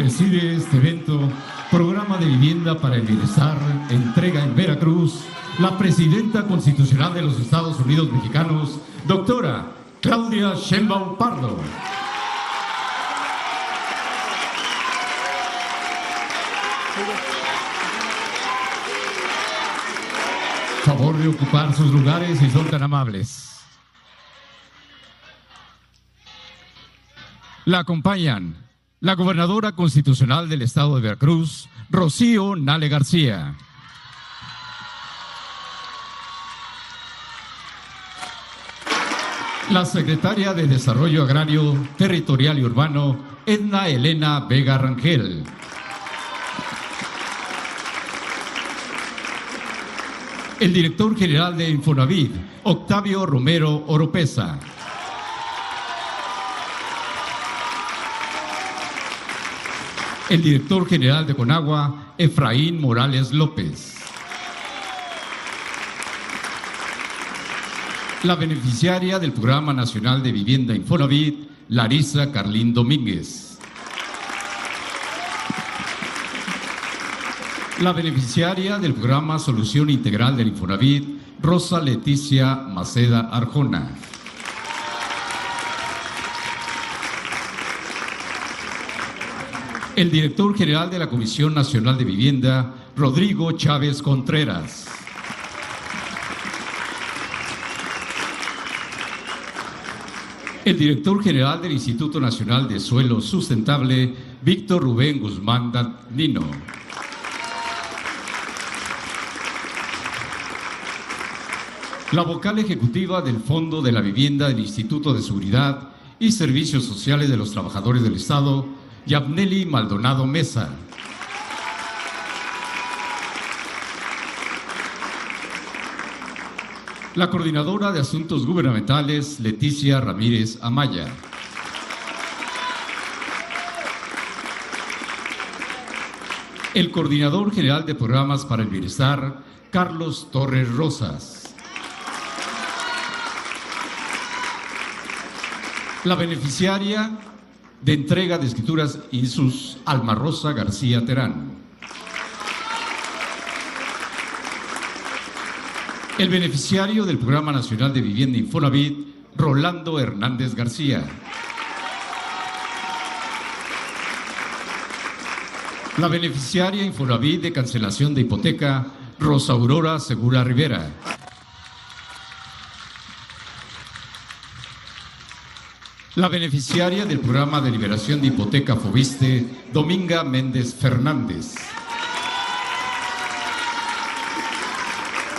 Preside este evento, Programa de Vivienda para el Bienestar, entrega en Veracruz, la Presidenta Constitucional de los Estados Unidos Mexicanos, doctora Claudia Sheinbaum Pardo. Favor de ocupar sus lugares si son tan amables. La acompañan la gobernadora constitucional del estado de Veracruz, Rocío Nale García. La secretaria de Desarrollo Agrario, Territorial y Urbano, Edna Elena Vega Rangel. El director general de Infonavit, Octavio Romero Oropesa. El director general de Conagua, Efraín Morales López. La beneficiaria del Programa Nacional de Vivienda Infonavit, Larisa Carlín Domínguez. La beneficiaria del Programa Solución Integral del Infonavit, Rosa Leticia Maceda Arjona. El director general de la Comisión Nacional de Vivienda, Rodrigo Chávez Contreras. El director general del Instituto Nacional de Suelo Sustentable, Víctor Rubén Guzmán Danino. La vocal ejecutiva del Fondo de la Vivienda del Instituto de Seguridad y Servicios Sociales de los Trabajadores del Estado, Yabneli Maldonado Mesa. La coordinadora de Asuntos Gubernamentales, Leticia Ramírez Amaya. El coordinador general de Programas para el Bienestar, Carlos Torres Rosas. La beneficiaria de entrega de escrituras INSUS, Alma Rosa García Terán. El beneficiario del Programa Nacional de Vivienda Infonavit, Rolando Hernández García. La beneficiaria Infonavit de cancelación de hipoteca, Rosa Aurora Segura Rivera. La beneficiaria del Programa de Liberación de Hipoteca Fobiste, Dominga Méndez Fernández.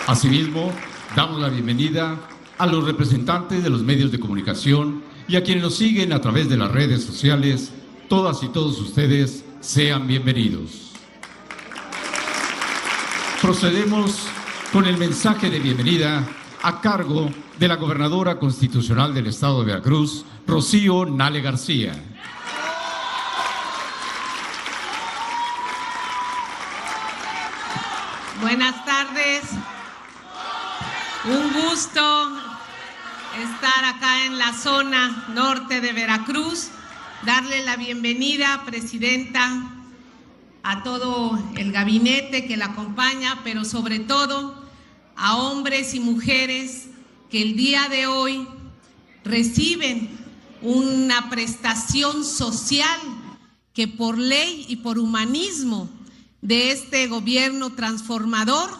Asimismo, damos la bienvenida a los representantes de los medios de comunicación y a quienes nos siguen a través de las redes sociales. Todas y todos ustedes sean bienvenidos. Procedemos con el mensaje de bienvenida a cargo de la gobernadora constitucional del estado de Veracruz, Rocío Nale García. Buenas tardes. Un gusto estar acá en la zona norte de Veracruz, darle la bienvenida, presidenta, a todo el gabinete que la acompaña, pero sobre todo a hombres y mujeres que el día de hoy reciben una prestación social que por ley y por humanismo de este gobierno transformador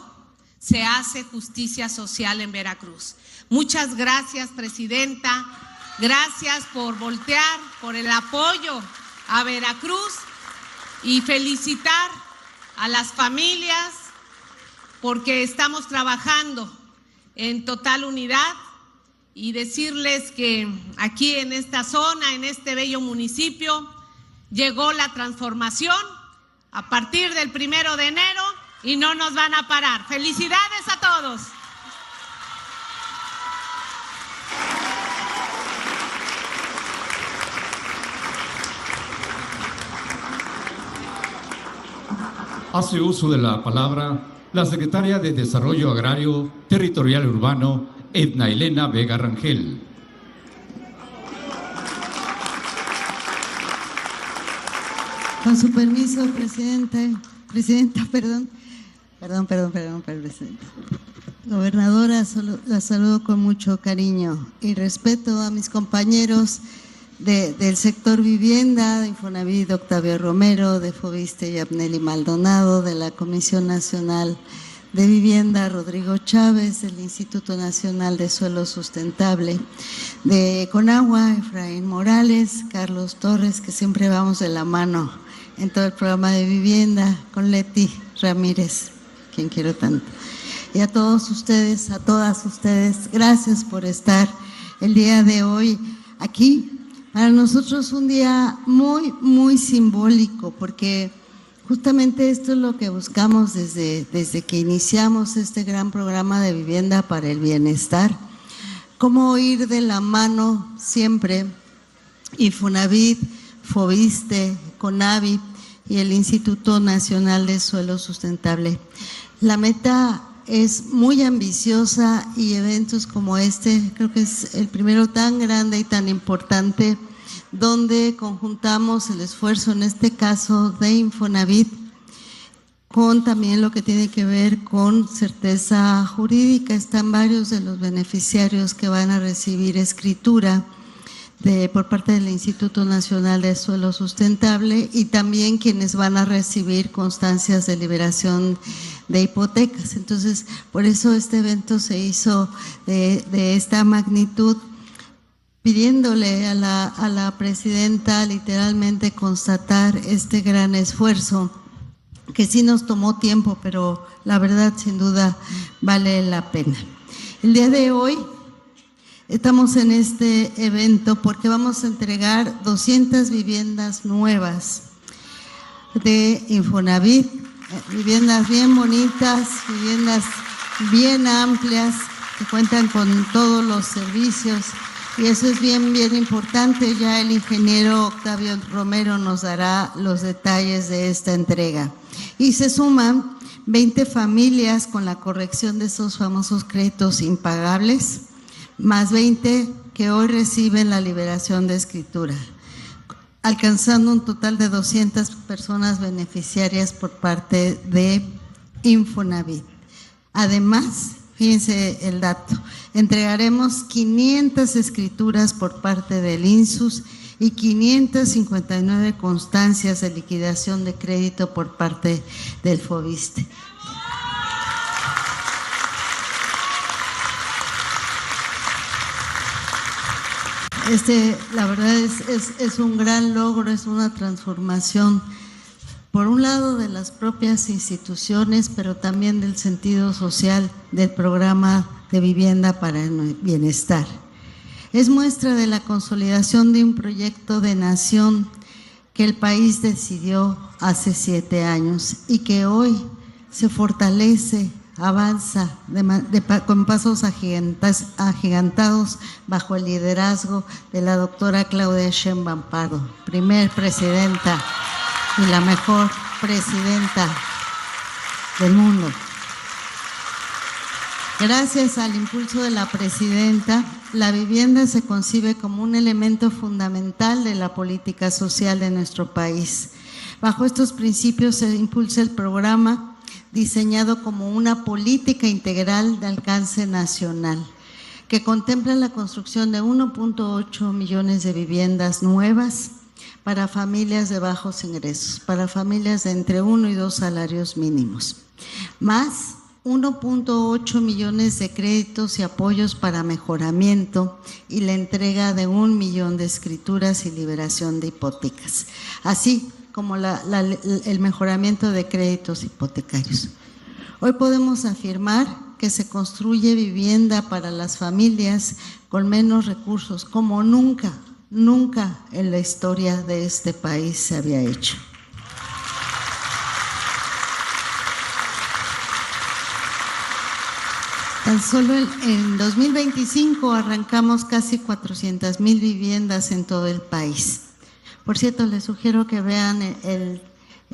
se hace justicia social en Veracruz. Muchas gracias, presidenta. Gracias por voltear, por el apoyo a Veracruz y felicitar a las familias porque estamos trabajando en total unidad y decirles que aquí en esta zona, en este bello municipio, llegó la transformación a partir del 1 de enero y no nos van a parar. ¡Felicidades a todos! Hace uso de la palabra la secretaria de Desarrollo Agrario, Territorial y Urbano, Edna Elena Vega Rangel. Con su permiso, presidenta, perdón, presidenta. Gobernadora, la saludo con mucho cariño y respeto a mis compañeros del sector vivienda, de Infonavit, Octavio Romero, de Foviste y Abneli Maldonado, de la Comisión Nacional de Vivienda, Rodrigo Chávez, del Instituto Nacional de Suelo Sustentable, de Conagua, Efraín Morales, Carlos Torres, que siempre vamos de la mano en todo el programa de vivienda, con Leti Ramírez, quien quiero tanto. Y a todos ustedes, a todas ustedes, gracias por estar el día de hoy aquí. Para nosotros un día muy, muy simbólico, porque justamente esto es lo que buscamos desde que iniciamos este gran programa de vivienda para el bienestar. Cómo ir de la mano siempre, Infonavit, Foviste, Conavi y el Instituto Nacional de Suelo Sustentable. La meta es muy ambiciosa y eventos como este, creo que es el primero tan grande y tan importante, donde conjuntamos el esfuerzo, en este caso de Infonavit, con también lo que tiene que ver con certeza jurídica. Están varios de los beneficiarios que van a recibir escritura por parte del Instituto Nacional de Suelo Sustentable y también quienes van a recibir constancias de liberación de hipotecas. Entonces, por eso este evento se hizo de esta magnitud, pidiéndole a la presidenta literalmente constatar este gran esfuerzo, que sí nos tomó tiempo, pero la verdad sin duda vale la pena. El día de hoy estamos en este evento porque vamos a entregar 200 viviendas nuevas de Infonavit, viviendas bien bonitas, viviendas bien amplias, que cuentan con todos los servicios, y eso es bien importante. Ya el ingeniero Octavio Romero nos dará los detalles de esta entrega. Y se suman 20 familias con la corrección de esos famosos créditos impagables, más 20 que hoy reciben la liberación de escritura, alcanzando un total de 200 personas beneficiarias por parte de Infonavit. Además, fíjense el dato, entregaremos 500 escrituras por parte del INSUS y 559 constancias de liquidación de crédito por parte del Foviste. La verdad es un gran logro, es una transformación, por un lado de las propias instituciones, pero también del sentido social del programa de vivienda para el bienestar. Es muestra de la consolidación de un proyecto de nación que el país decidió hace 7 años y que hoy se fortalece, avanza con pasos agigantados bajo el liderazgo de la doctora Claudia Sheinbaum Pardo, primer presidenta y la mejor presidenta del mundo. Gracias al impulso de la presidenta, la vivienda se concibe como un elemento fundamental de la política social de nuestro país. Bajo estos principios se impulsa el programa diseñado como una política integral de alcance nacional, que contempla la construcción de 1.8 millones de viviendas nuevas para familias de bajos ingresos, para familias de entre 1 y 2 salarios mínimos, más 1.8 millones de créditos y apoyos para mejoramiento y la entrega de 1 millón de escrituras y liberación de hipotecas, así como el mejoramiento de créditos hipotecarios. Hoy podemos afirmar que se construye vivienda para las familias con menos recursos, como nunca en la historia de este país se había hecho. Tan solo en 2025 arrancamos casi 400,000 viviendas en todo el país. Por cierto, les sugiero que vean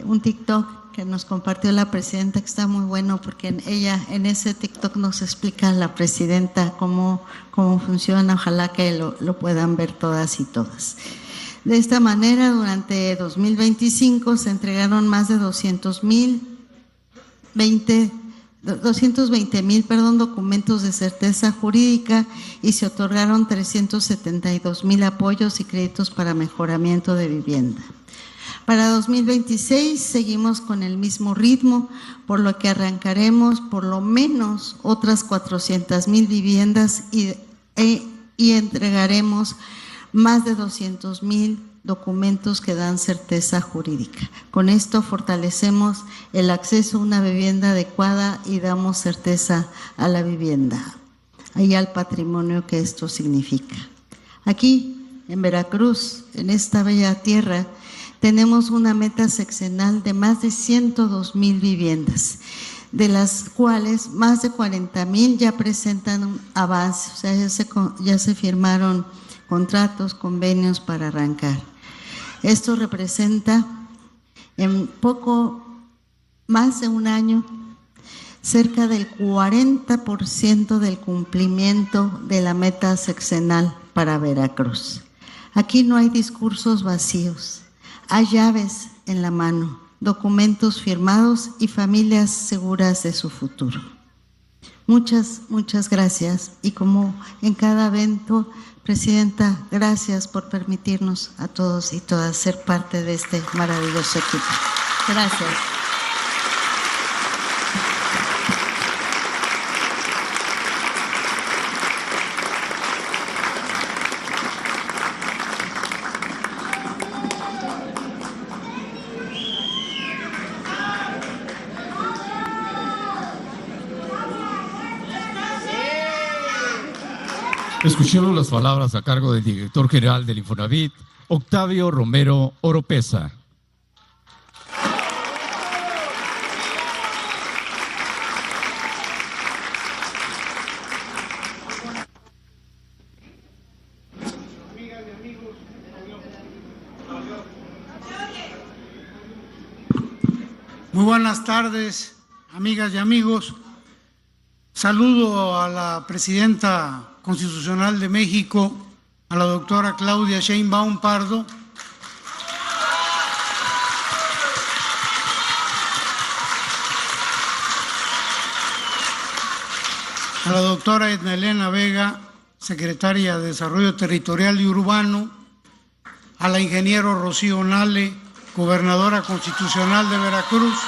un TikTok que nos compartió la presidenta, que está muy bueno, porque en ese TikTok nos explica la presidenta cómo funciona. Ojalá que lo puedan ver todas y todas. De esta manera, durante 2025 se entregaron más de 220,000 documentos de certeza jurídica y se otorgaron 372,000 apoyos y créditos para mejoramiento de vivienda. Para 2026 seguimos con el mismo ritmo, por lo que arrancaremos por lo menos otras 400,000 viviendas y entregaremos más de 200,000 documentos que dan certeza jurídica. Con esto fortalecemos el acceso a una vivienda adecuada y damos certeza a la vivienda y al patrimonio que esto significa. Aquí, en Veracruz, en esta bella tierra, tenemos una meta sexenal de más de 102,000 viviendas, de las cuales más de 40,000 ya presentan un avance, o sea, ya se firmaron contratos, convenios para arrancar. Esto representa en poco más de un año cerca del 40% del cumplimiento de la meta sexenal para Veracruz. Aquí no hay discursos vacíos. Hay llaves en la mano, documentos firmados y familias seguras de su futuro. Muchas gracias. Y como en cada evento, Presidenta, gracias por permitirnos a todos y todas ser parte de este maravilloso equipo. Gracias. Escuchemos las palabras a cargo del director general del Infonavit, Octavio Romero Oropeza. Muy buenas tardes, amigas y amigos. Saludo a la Presidenta Constitucional de México, a la doctora Claudia Sheinbaum Pardo, a la doctora Edna Elena Vega, secretaria de Desarrollo Territorial y Urbano, a la ingeniero Rocío Nale, gobernadora constitucional de Veracruz,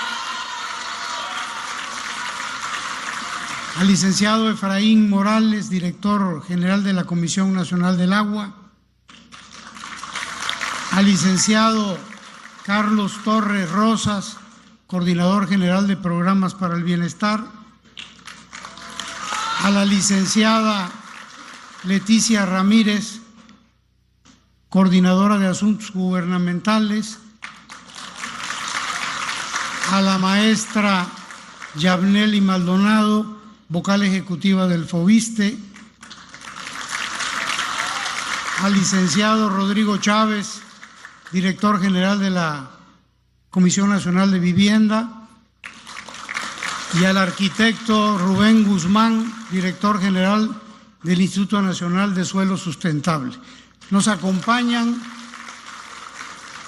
al licenciado Efraín Morales, director general de la Comisión Nacional del Agua, al licenciado Carlos Torres Rosas, coordinador general de Programas para el Bienestar, a la licenciada Leticia Ramírez, coordinadora de Asuntos Gubernamentales, a la maestra Yabneli Maldonado, vocal ejecutiva del FOBISTE, al licenciado Rodrigo Chávez, director general de la Comisión Nacional de Vivienda, y al arquitecto Rubén Guzmán, director general del Instituto Nacional de Suelo Sustentable. Nos acompañan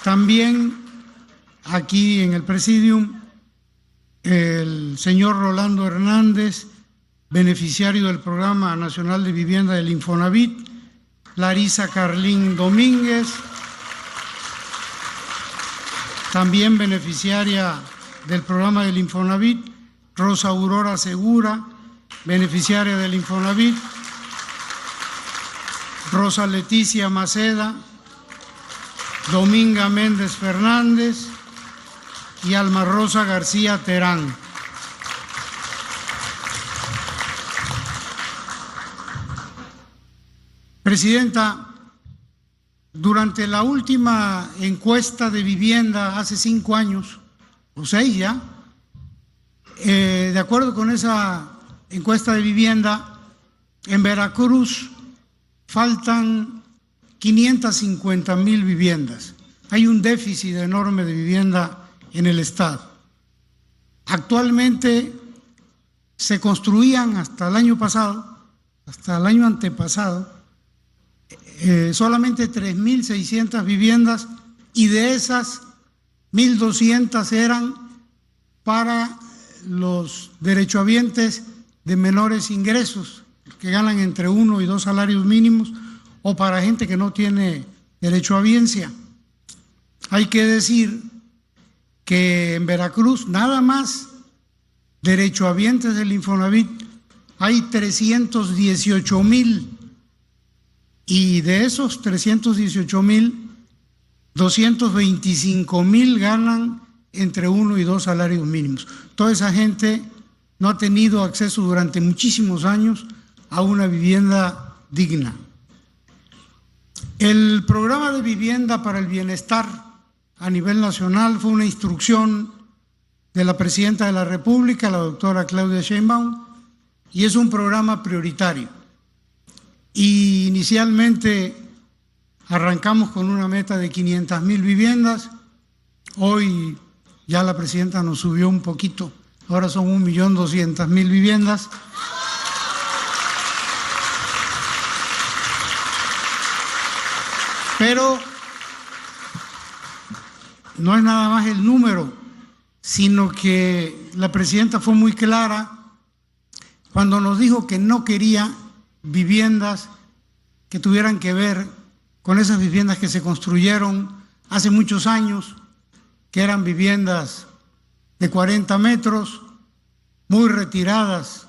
también aquí en el Presidium el señor Rolando Hernández, beneficiario del Programa Nacional de Vivienda del Infonavit, Larisa Carlín Domínguez, también beneficiaria del programa del Infonavit, Rosa Aurora Segura, beneficiaria del Infonavit, Rosa Leticia Maceda, Dominga Méndez Fernández y Alma Rosa García Terán. Presidenta, durante la última encuesta de vivienda hace 5 años, o 6 ya, de acuerdo con esa encuesta de vivienda, en Veracruz faltan 550,000 viviendas. Hay un déficit enorme de vivienda en el Estado. Actualmente se construían hasta el año pasado, hasta el año antepasado, solamente 3.600 viviendas, y de esas 1.200 eran para los derechohabientes de menores ingresos, que ganan entre 1 y 2 salarios mínimos, o para gente que no tiene derechohabiencia. Hay que decir que en Veracruz nada más derechohabientes del Infonavit hay 318,000, y de esos 318,000, 225,000 ganan entre 1 y 2 salarios mínimos. Toda esa gente no ha tenido acceso durante muchísimos años a una vivienda digna. El programa de vivienda para el bienestar a nivel nacional fue una instrucción de la Presidenta de la República, la doctora Claudia Sheinbaum, y es un programa prioritario. Y inicialmente arrancamos con una meta de 500,000 viviendas. Hoy ya la Presidenta nos subió un poquito, ahora son 1.200.000 viviendas. Pero no es nada más el número, sino que la Presidenta fue muy clara cuando nos dijo que no quería viviendas que tuvieran que ver con esas viviendas que se construyeron hace muchos años, que eran viviendas de 40 metros, muy retiradas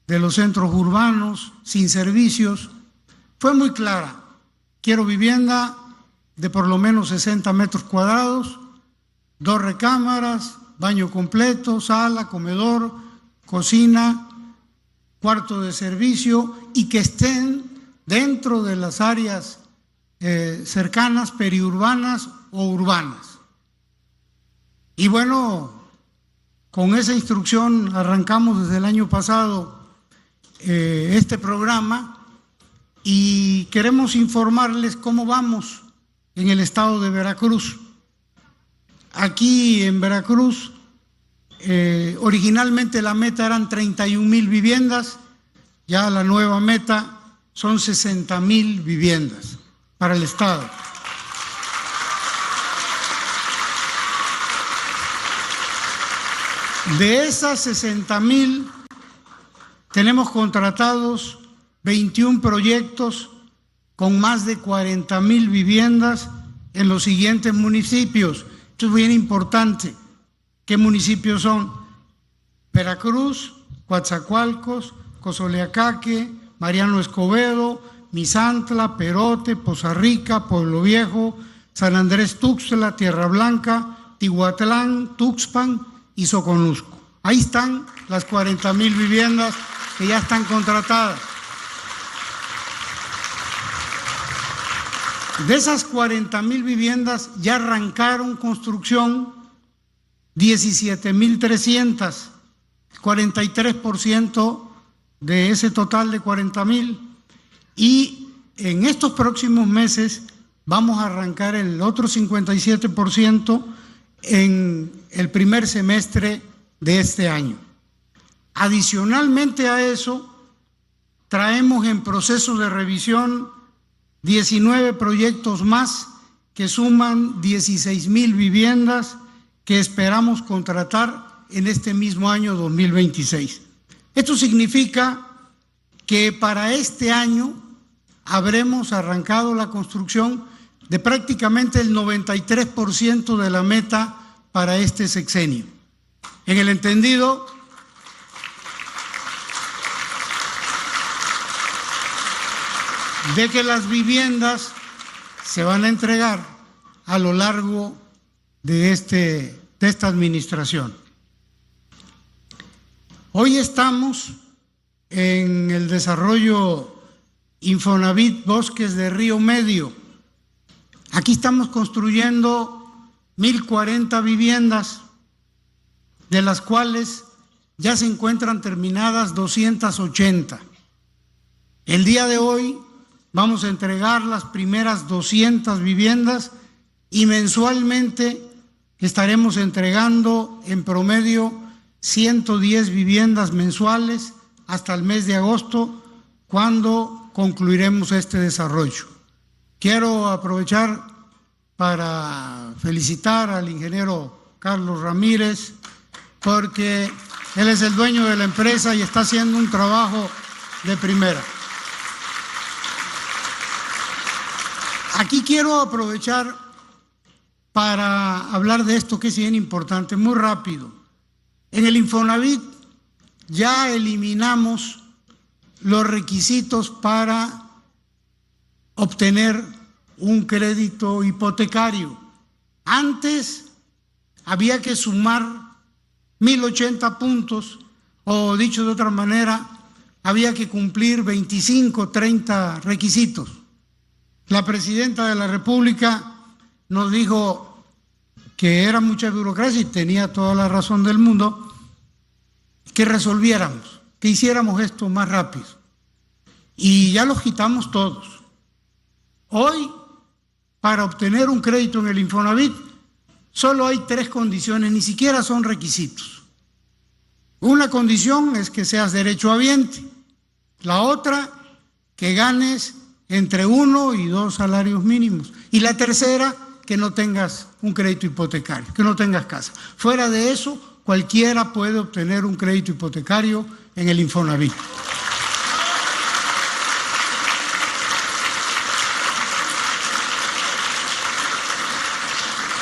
de los centros urbanos, sin servicios. Fue muy clara: quiero vivienda de por lo menos 60 metros cuadrados, 2 recámaras, baño completo, sala, comedor, cocina, cuarto de servicio, y que estén dentro de las áreas cercanas, periurbanas o urbanas. Y bueno, con esa instrucción arrancamos desde el año pasado este programa, y queremos informarles cómo vamos en el estado de Veracruz. Aquí en Veracruz, originalmente la meta eran 31,000 viviendas, ya la nueva meta son 60,000 viviendas para el estado. De esas 60,000 tenemos contratados 21 proyectos con más de 40,000 viviendas en los siguientes municipios. Esto es bien importante. ¿Qué municipios son? Veracruz, Coatzacoalcos, Cozoleacaque, Mariano Escobedo, Misantla, Perote, Poza Rica, Pueblo Viejo, San Andrés Tuxtla, Tierra Blanca, Tihuatlán, Tuxpan y Soconusco. Ahí están las 40,000 viviendas que ya están contratadas. De esas 40,000 viviendas ya arrancaron construcción 17,300, 43% de ese total de 40,000, y en estos próximos meses vamos a arrancar el otro 57% en el primer semestre de este año. Adicionalmente a eso, traemos en proceso de revisión 19 proyectos más que suman 16,000 viviendas que esperamos contratar en este mismo año 2026. Esto significa que para este año habremos arrancado la construcción de prácticamente el 93% de la meta para este sexenio. En el entendido de que las viviendas se van a entregar a lo largo de esta administración. Hoy estamos en el desarrollo Infonavit Bosques de Río Medio. Aquí estamos construyendo 1,040 viviendas, de las cuales ya se encuentran terminadas 280. El día de hoy vamos a entregar las primeras 200 viviendas y mensualmente estaremos entregando en promedio 110 viviendas mensuales hasta el mes de agosto, cuando concluiremos este desarrollo. Quiero aprovechar para felicitar al ingeniero Carlos Ramírez, porque él es el dueño de la empresa y está haciendo un trabajo de primera. Aquí quiero aprovechar para hablar de esto que es bien importante, muy rápido. En el Infonavit ya eliminamos los requisitos para obtener un crédito hipotecario. Antes había que sumar 1080 puntos, o dicho de otra manera, había que cumplir 25, 30 requisitos. La presidenta de la República nos dijo que era mucha burocracia y tenía toda la razón del mundo, que resolviéramos, que hiciéramos esto más rápido. Y ya los quitamos todos. Hoy, para obtener un crédito en el Infonavit, solo hay 3 condiciones, ni siquiera son requisitos. Una condición es que seas derechohabiente. La otra, que ganes entre 1 y 2 salarios mínimos. Y la tercera, que no tengas un crédito hipotecario, que no tengas casa. Fuera de eso, cualquiera puede obtener un crédito hipotecario en el Infonavit.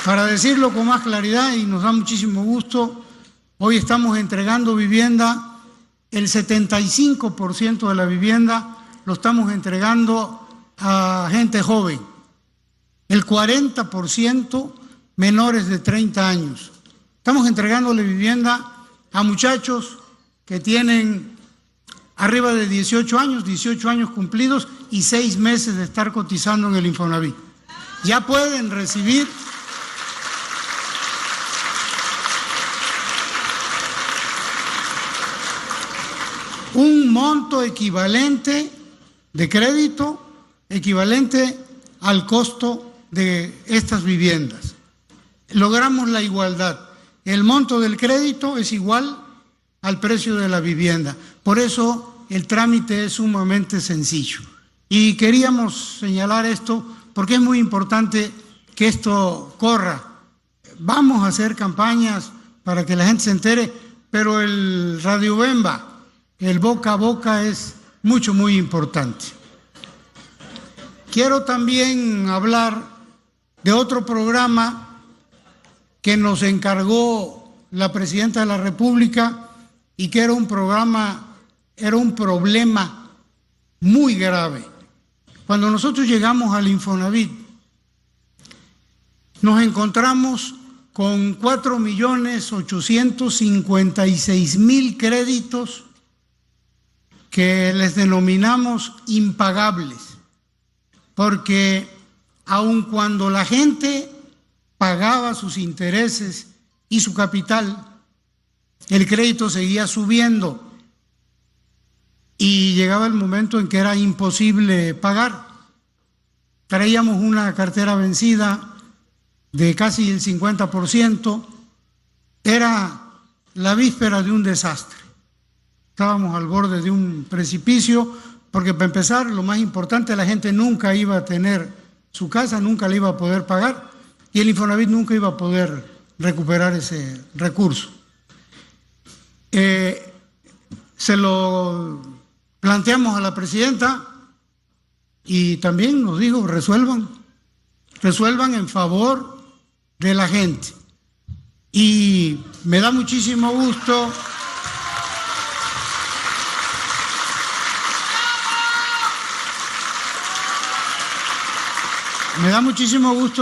Para decirlo con más claridad, y nos da muchísimo gusto, hoy estamos entregando vivienda, el 75% de la vivienda lo estamos entregando a gente joven, el 40% menores de 30 años. Estamos entregándole vivienda a muchachos que tienen arriba de 18 años cumplidos y 6 meses de estar cotizando en el Infonavit. Ya pueden recibir un monto equivalente de crédito, equivalente al costo de estas viviendas. Logramos la igualdad. El monto del crédito es igual al precio de la vivienda. Por eso el trámite es sumamente sencillo. Y queríamos señalar esto porque es muy importante que esto corra. Vamos a hacer campañas para que la gente se entere, pero el Radio Bemba, el boca a boca es muy importante. Quiero también hablar de otro programa que nos encargó la presidenta de la República y que era un problema muy grave. Cuando nosotros llegamos al Infonavit, nos encontramos con 4.856.000 créditos que les denominamos impagables, porque aun cuando la gente pagaba sus intereses y su capital, el crédito seguía subiendo y llegaba el momento en que era imposible pagar. Traíamos una cartera vencida de casi el 50%, era la víspera de un desastre. Estábamos al borde de un precipicio, porque para empezar, lo más importante, la gente nunca iba a tener su casa, nunca la iba a poder pagar, y el Infonavit nunca iba a poder recuperar ese recurso. Se lo planteamos a la presidenta y también nos dijo, resuelvan en favor de la gente. Y me da muchísimo gusto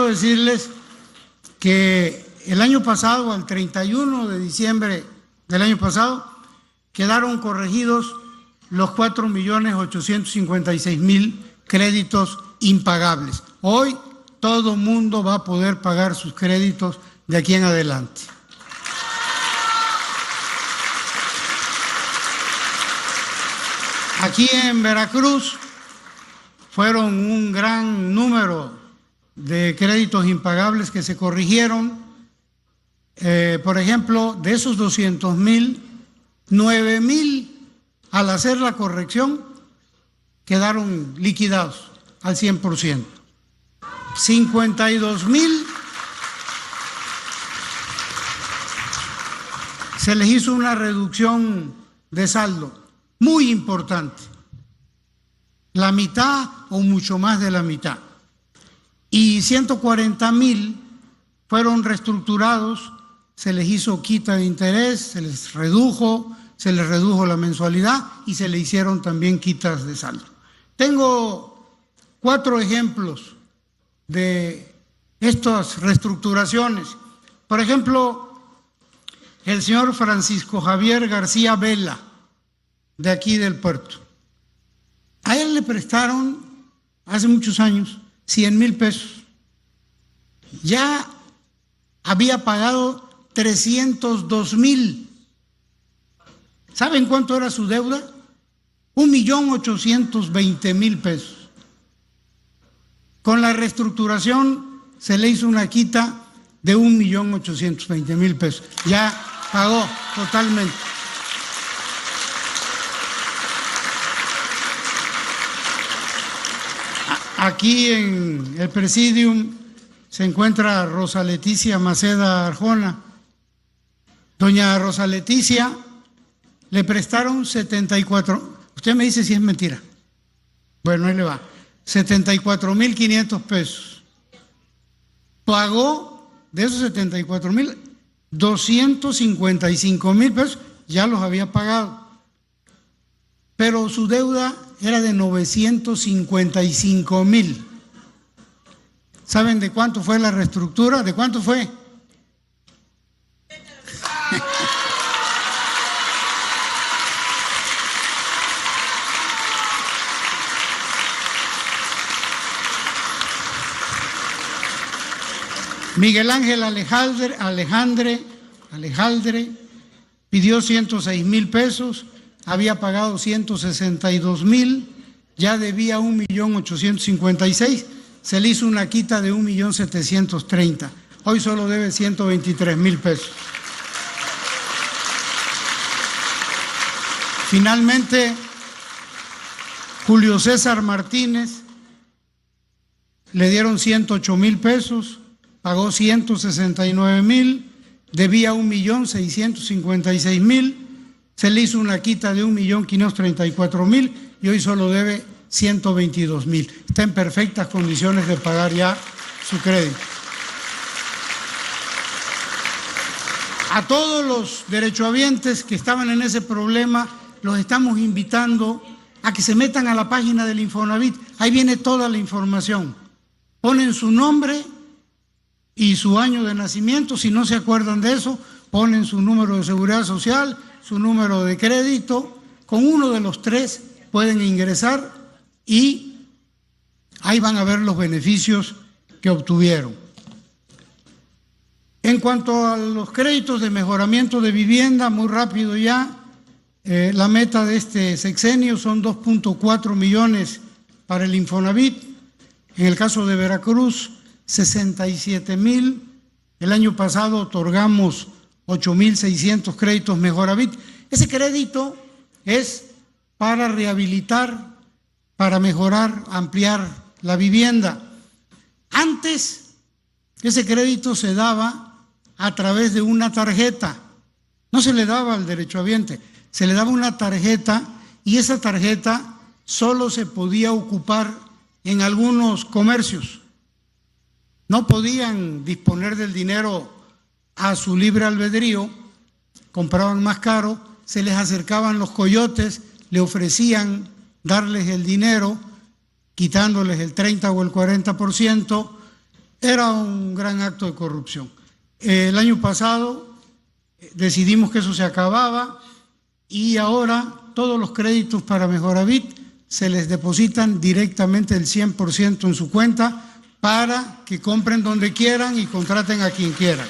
decirles que el año pasado, al 31 de diciembre del año pasado, quedaron corregidos los 4.856.000 créditos impagables. Hoy todo mundo va a poder pagar sus créditos de aquí en adelante. Aquí en Veracruz fueron un gran número de créditos impagables que se corrigieron. Por ejemplo, de esos 200.000, 9.000 al hacer la corrección quedaron liquidados al 100%. 52,000 se les hizo una reducción de saldo muy importante, la mitad o mucho más de la mitad, y 140,000 fueron reestructurados, se les hizo quita de interés, se les redujo la mensualidad y se le hicieron también quitas de saldo. Tengo 4 ejemplos de estas reestructuraciones. Por ejemplo, el señor Francisco Javier García Vela, de aquí del puerto. A él le prestaron hace muchos años 100,000 pesos. Ya había pagado 302,000. ¿Saben cuánto era su deuda? 1,820,000 pesos. Con la reestructuración se le hizo una quita de 1,820,000 pesos. Ya pagó totalmente. Aquí en el Presidium se encuentra Rosa Leticia Maceda Arjona. Doña Rosa Leticia le prestaron 74, usted me dice si es mentira. Bueno, ahí le va. 74,500 pesos. Pagó de esos 74,000, 255,000 pesos, ya los había pagado. Pero su deuda era de 955,000. ¿Saben de cuánto fue la reestructura? ¿De cuánto fue? Miguel Ángel Alejandre pidió 106,000 pesos, había pagado 162,000, ya debía 1,856,000, se le hizo una quita de 1,730,000, hoy solo debe 123,000 pesos. Finalmente, Julio César Martínez le dieron 108,000 pesos, pagó 169,000, debía 1,656,000, se le hizo una quita de 1,534,000 y hoy solo debe 122,000. Está en perfectas condiciones de pagar ya su crédito. A todos los derechohabientes que estaban en ese problema, los estamos invitando a que se metan a la página del Infonavit. Ahí viene toda la información. Ponen su nombre y su año de nacimiento. Si no se acuerdan de eso, ponen su número de seguridad social, su número de crédito. Con uno de los 3 pueden ingresar y ahí van a ver los beneficios que obtuvieron. En cuanto a los créditos de mejoramiento de vivienda, muy rápido ya, la meta de este sexenio son 2.4 millones para el Infonavit. En el caso de Veracruz, 67,000. El año pasado otorgamos 8,600 créditos Mejoravit. Ese crédito es para rehabilitar, para mejorar, ampliar la vivienda. Antes, ese crédito se daba a través de una tarjeta. No se le daba al derechohabiente, se le daba una tarjeta y esa tarjeta solo se podía ocupar en algunos comercios. No podían disponer del dinero a su libre albedrío, compraban más caro, se les acercaban los coyotes, le ofrecían darles el dinero, quitándoles el 30 o el 40%, era un gran acto de corrupción. El año pasado decidimos que eso se acababa y ahora todos los créditos para Mejoravit se les depositan directamente el 100% en su cuenta para que compren donde quieran y contraten a quien quieran.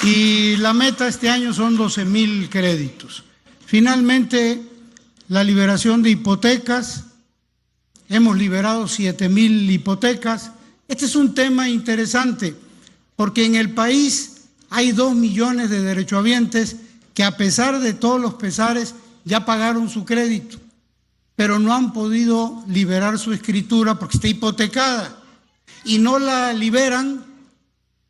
Y la meta este año son 12,000 créditos. Finalmente, la liberación de hipotecas. Hemos liberado 7,000 hipotecas. Este es un tema interesante porque en el país hay 2 millones de derechohabientes que a pesar de todos los pesares ya pagaron su crédito. pero no han podido liberar su escritura porque está hipotecada y no la liberan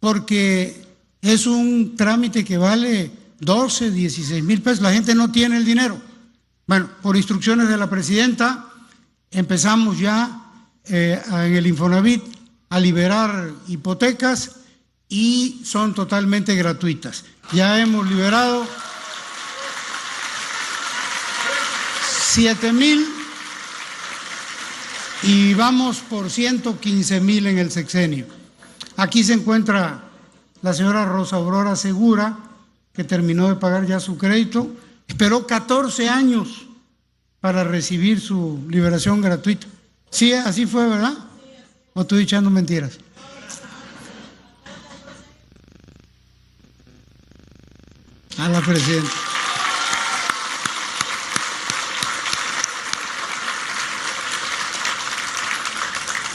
porque es un trámite que vale 12, 16 mil pesos. La gente no tiene el dinero. Bueno, por instrucciones de la presidenta, empezamos ya en el Infonavit a liberar hipotecas y son totalmente gratuitas. Ya hemos liberado 7,000 y vamos por 115,000 en el sexenio. Aquí se encuentra la señora Rosa Aurora Segura, que terminó de pagar ya su crédito, esperó 14 años para recibir su liberación gratuita. Sí, así fue, ¿verdad? ¿O estoy echando mentiras? A la presidenta.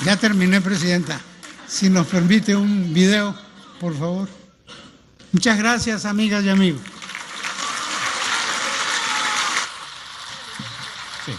Ya terminé, presidenta. Si nos permite un video, por favor. Muchas gracias, amigas y amigos. Sí.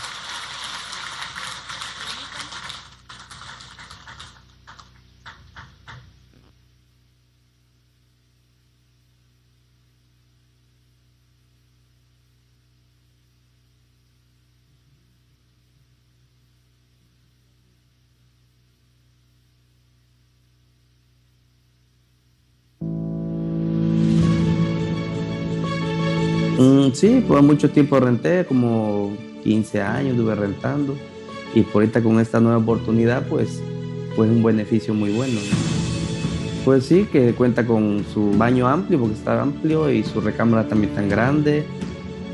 Sí, por mucho tiempo renté, como 15 años estuve rentando, y por ahorita con esta nueva oportunidad pues un beneficio muy bueno, ¿no? Pues sí, que cuenta con su baño amplio, porque está amplio, y su recámara también tan grande,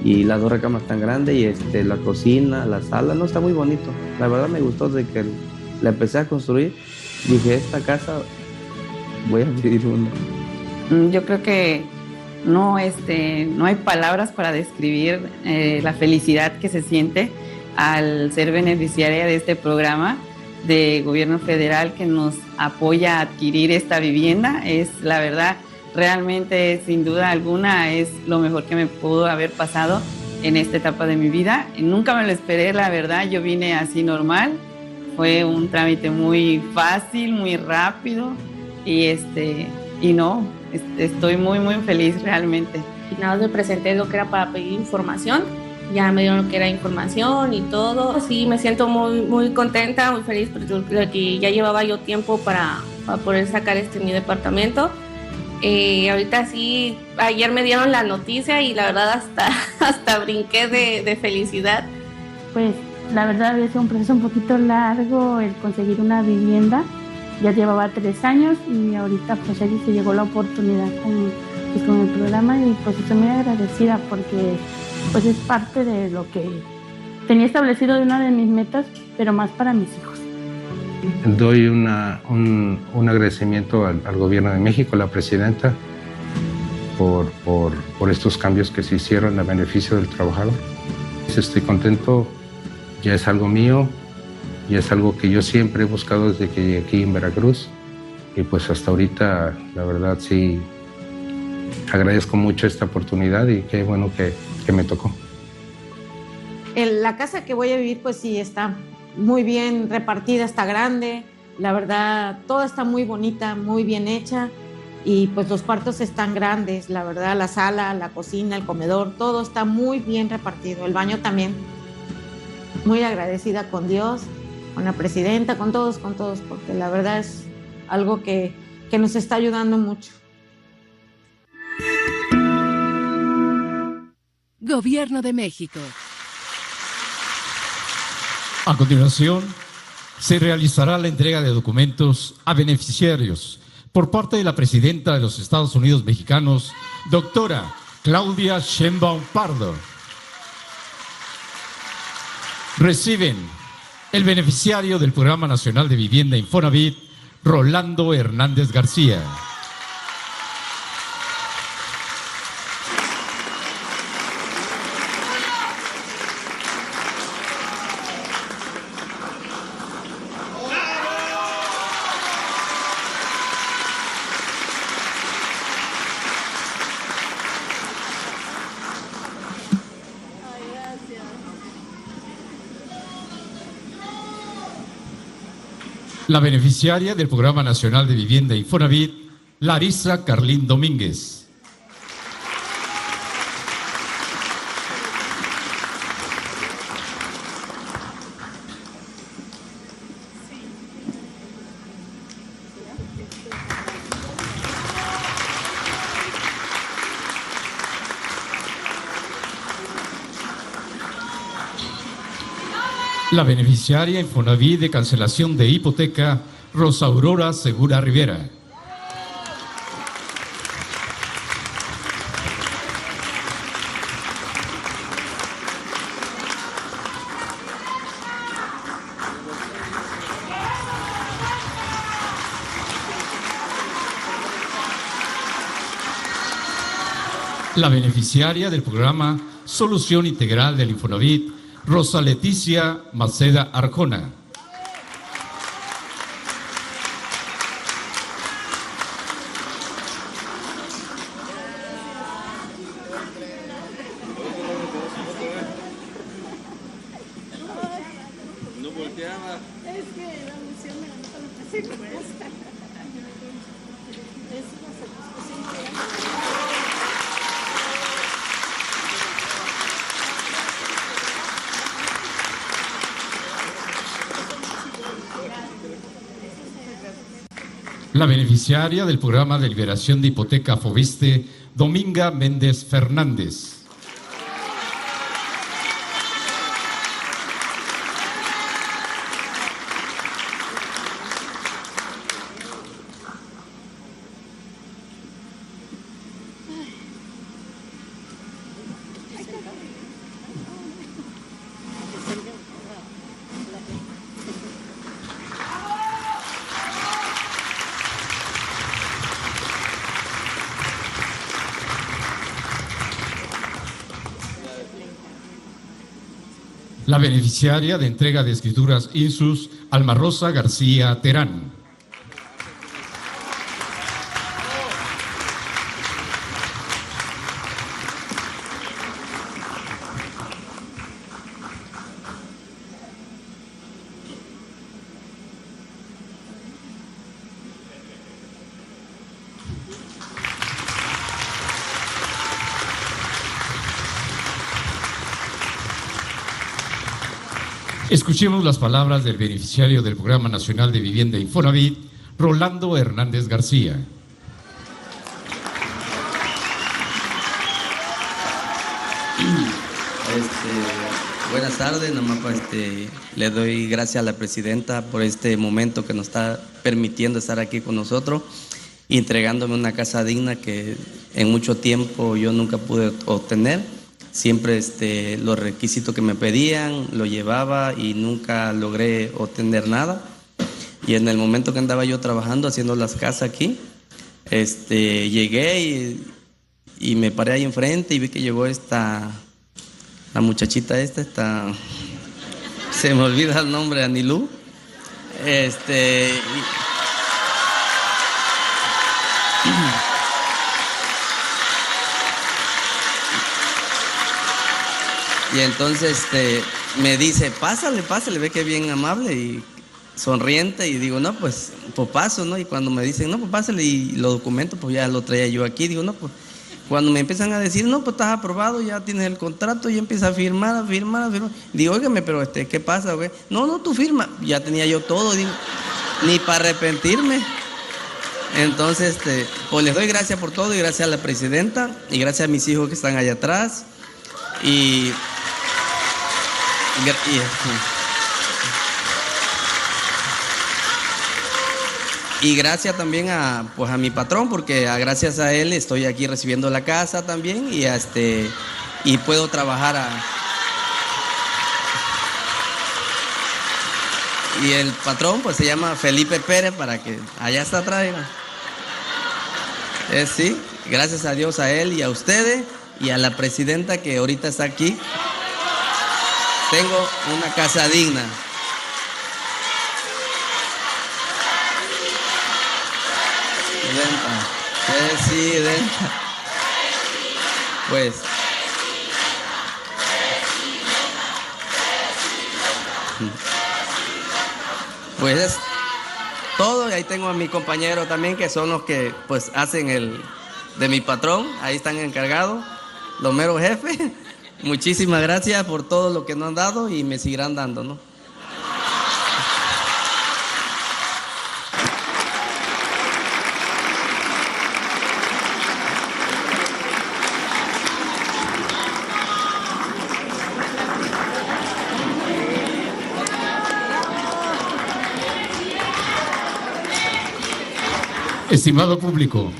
y las dos recámaras tan grandes, y la cocina, la sala, no, está muy bonito. La verdad me gustó desde que la empecé a construir. Dije, esta casa voy a pedir una. Yo creo que no hay palabras para describir la felicidad que se siente al ser beneficiaria de este programa de gobierno federal que nos apoya a adquirir esta vivienda. Es la verdad, realmente, sin duda alguna, es lo mejor que me pudo haber pasado en esta etapa de mi vida. Nunca me lo esperé, la verdad. Yo vine así normal. Fue un trámite muy fácil, muy rápido, y no, estoy muy, muy feliz realmente. Y nada, me presenté lo que era para pedir información, ya me dieron lo que era información y todo. Sí, me siento muy, muy contenta, muy feliz, porque ya llevaba yo tiempo para poder sacar mi departamento. Ahorita sí, ayer me dieron la noticia y la verdad hasta brinqué de felicidad. Pues la verdad había sido un proceso un poquito largo el conseguir una vivienda. Ya llevaba 3 años y ahorita pues aquí se llegó la oportunidad con el programa, y pues estoy muy agradecida porque pues es parte de lo que tenía establecido de una de mis metas, pero más para mis hijos. Doy un agradecimiento al gobierno de México, a la presidenta, por estos cambios que se hicieron a beneficio del trabajador. Estoy contento, ya es algo mío. Y es algo que yo siempre he buscado desde que llegué aquí en Veracruz. Y pues hasta ahorita, la verdad, sí, agradezco mucho esta oportunidad y qué bueno que me tocó. La casa que voy a vivir, pues sí, está muy bien repartida, está grande. La verdad, toda está muy bonita, muy bien hecha. Y pues los cuartos están grandes, la verdad, la sala, la cocina, el comedor, todo está muy bien repartido. El baño también. Muy agradecida con Dios, con la presidenta, con todos, porque la verdad es algo que nos está ayudando mucho. Gobierno de México. A continuación, se realizará la entrega de documentos a beneficiarios por parte de la presidenta de los Estados Unidos Mexicanos, doctora Claudia Sheinbaum Pardo. Reciben el beneficiario del Programa Nacional de Vivienda Infonavit, Rolando Hernández García. La beneficiaria del Programa Nacional de Vivienda Infonavit, Larisa Carlín Domínguez. La beneficiaria Infonavit de cancelación de hipoteca, Rosa Aurora Segura Rivera. La beneficiaria del programa Solución Integral del Infonavit, Rosa Leticia Maceda Arjona. No volteaba. Es que la emoción me la nota lo pasé como esta. Es una satisfacción. La beneficiaria del programa de liberación de hipoteca Foviste, Dominga Méndez Fernández. La beneficiaria de entrega de escrituras INSUS, Alma Rosa García Terán. Escuchemos las palabras del beneficiario del Programa Nacional de Vivienda Infonavit, Rolando Hernández García. Buenas tardes, nomás le doy gracias a la presidenta por este momento que nos está permitiendo estar aquí con nosotros, entregándome una casa digna que en mucho tiempo yo nunca pude obtener. Siempre los requisitos que me pedían lo llevaba y nunca logré obtener nada. Y en el momento que andaba yo trabajando, haciendo las casas aquí, llegué y me paré ahí enfrente y vi que llegó la muchachita esta, se me olvida el nombre, Anilú. Y entonces me dice, pásale, ve que bien amable y sonriente, y digo, no, pues paso, ¿no? Y cuando me dicen, no, pues pásale, y los documentos, pues ya lo traía yo aquí, digo, no, pues cuando me empiezan a decir, no, pues estás aprobado, ya tienes el contrato, y empieza a firmar. Digo, óigame, pero ¿qué pasa, güey? No, tú firma. Ya tenía yo todo, digo, ni para arrepentirme. Entonces, pues les doy gracias por todo, y gracias a la presidenta, y gracias a mis hijos que están allá atrás, y gracias también a mi patrón, porque gracias a él estoy aquí recibiendo la casa también, y puedo trabajar y el patrón pues se llama Felipe Pérez, para que allá está atrás. Sí, gracias a Dios, a él y a ustedes y a la presidenta que ahorita está aquí. Tengo una casa digna. Presidenta. todo. Y ahí tengo a mi compañero también, que son los que pues hacen el de mi patrón. Ahí están encargados, los meros jefes. Muchísimas gracias por todo lo que nos han dado y me seguirán dando, ¿no? Estimado público,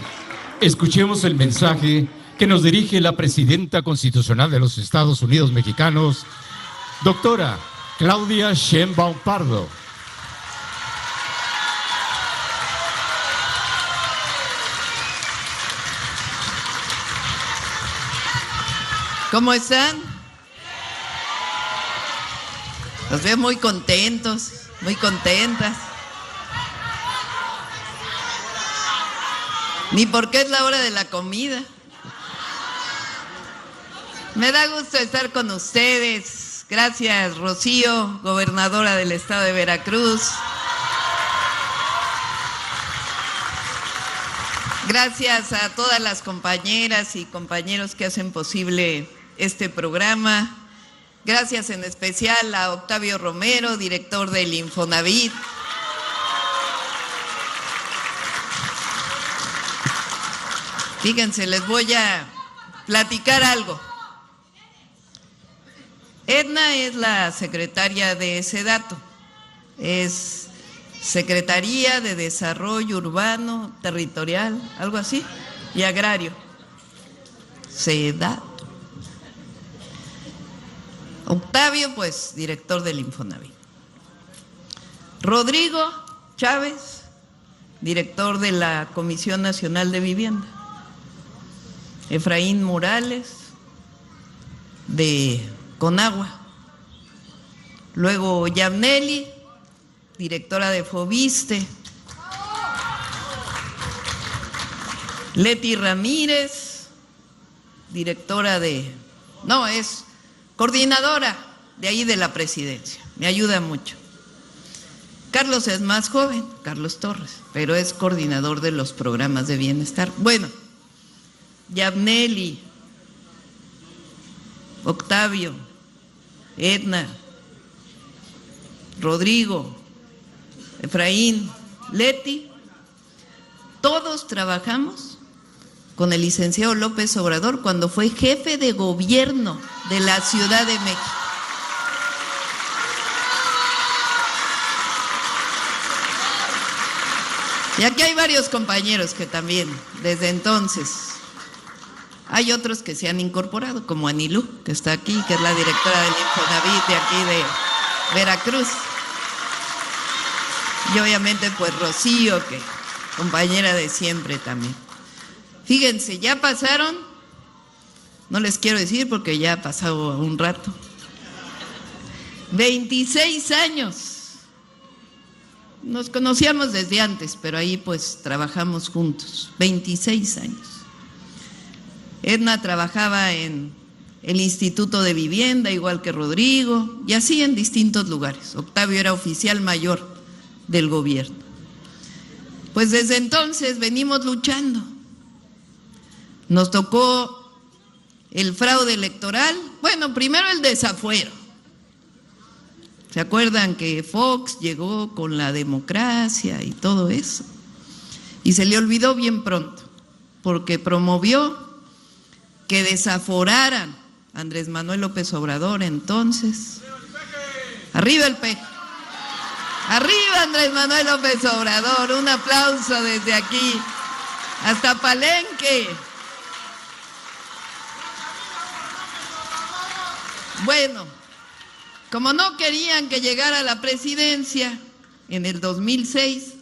escuchemos el mensaje que nos dirige la Presidenta Constitucional de los Estados Unidos Mexicanos, doctora Claudia Sheinbaum Pardo. ¿Cómo están? Los veo muy contentos, muy contentas. Ni porque es la hora de la comida. Me da gusto estar con ustedes. Gracias, Rocío, gobernadora del estado de Veracruz. Gracias a todas las compañeras y compañeros que hacen posible este programa. Gracias en especial a Octavio Romero, director del Infonavit. Fíjense, les voy a platicar algo. Edna es la secretaria de SEDATO, es Secretaría de Desarrollo Urbano, Territorial, algo así, y Agrario. SEDATO. Octavio, pues, director del Infonavit. Rodrigo Chávez, director de la Comisión Nacional de Vivienda. Efraín Morales, de Conagua. Luego Yamneli, directora de Foviste. Leti Ramírez, directora de... No, es coordinadora de ahí de la presidencia. Me ayuda mucho. Carlos es más joven, Carlos Torres, pero es coordinador de los programas de bienestar. Bueno, Yamneli, Octavio, Edna, Rodrigo, Efraín, Leti, todos trabajamos con el licenciado López Obrador cuando fue jefe de gobierno de la Ciudad de México. Y aquí hay varios compañeros que también, desde entonces. Hay otros que se han incorporado, como Anilú, que está aquí, que es la directora del Infonavit de aquí de Veracruz. Y obviamente pues Rocío, que compañera de siempre también. Fíjense, ya pasaron, no les quiero decir porque ya ha pasado un rato, 26 años. Nos conocíamos desde antes, pero ahí pues trabajamos juntos, 26 años. Edna trabajaba en el Instituto de Vivienda, igual que Rodrigo, y así en distintos lugares. Octavio era oficial mayor del gobierno. Pues desde entonces venimos luchando. Nos tocó el fraude electoral, bueno, primero el desafuero. ¿Se acuerdan que Fox llegó con la democracia y todo eso? Y se le olvidó bien pronto, porque promovió que desaforaran a Andrés Manuel López Obrador entonces. ¡Arriba el peje! ¡Arriba Andrés Manuel López Obrador! Un aplauso desde aquí hasta Palenque. Bueno, como no querían que llegara a la presidencia en el 2006,